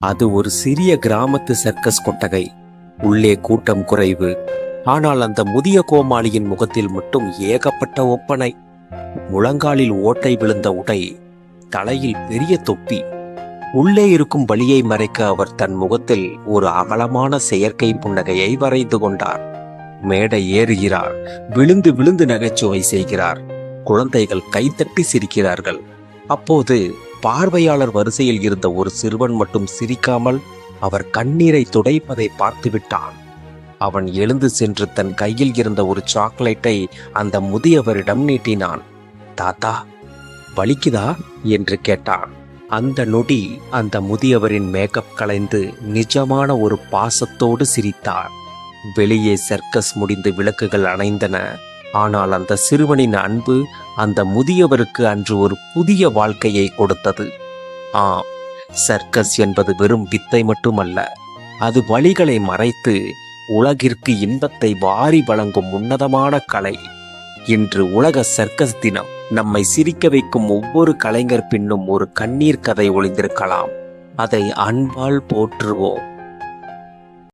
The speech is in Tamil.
அது ஒரு சிறிய கிராமத்து சர்க்கஸ் கொட்டகை. உள்ளே கூட்டம் குறைவு. ஆனால் அந்த முதிய கோமாளியின் முகத்தில் மட்டும் ஏகப்பட்ட ஒப்பனை. முழங்காலில் ஓட்டை விழுந்த உடை, தலையில் பெரிய தொப்பி. உள்ளே இருக்கும் வலியை மறைக்க அவர் தன் முகத்தில் ஒரு அகலமான செயற்கை புன்னகையை வரைந்து கொண்டார். மேடை ஏறுகிறார், விழுந்து விழுந்து நகைச்சுவை செய்கிறார். குழந்தைகள் கைத்தட்டி சிரிக்கிறார்கள். அப்போது பார்வையாளர் வரிசையில் இருந்த ஒரு சிறுவன் மட்டும் சிரிக்காமல் அவர் கண்ணீரை துடைப்பதை பார்த்து விட்டான். அவன் எழுந்து சென்று தன் கையில் இருந்த ஒரு சாக்லேட்டை அந்த முதியவரிடம் நீட்டினான். தாத்தா, வலிக்குதா என்று கேட்டான். அந்த நொடி அந்த முதியவரின் மேக்கப் கலைந்து நிஜமான ஒரு பாசத்தோடு சிரித்தார். வெளியே சர்க்கஸ் முடிந்து விளக்குகள் அணைந்தன. ஆனால் அந்த சிறுவனின் அன்பு அந்த முதியவருக்கு அன்று ஒரு புதிய வாழ்க்கையை கொடுத்தது. ஆம், சர்க்கஸ் என்பது வெறும் வித்தை மட்டுமல்ல, அது வலிகளை மறைத்து உலகிற்கு இன்பத்தை வாரி வழங்கும் உன்னதமான கலை. இன்று உலக சர்க்கஸ் தினம். நம்மை சிரிக்க வைக்கும் ஒவ்வொரு கலைஞர் பின்னும் ஒரு கண்ணீர் கதை ஒளிந்திருக்கலாம். அதை அன்பால் போற்றுவோம்.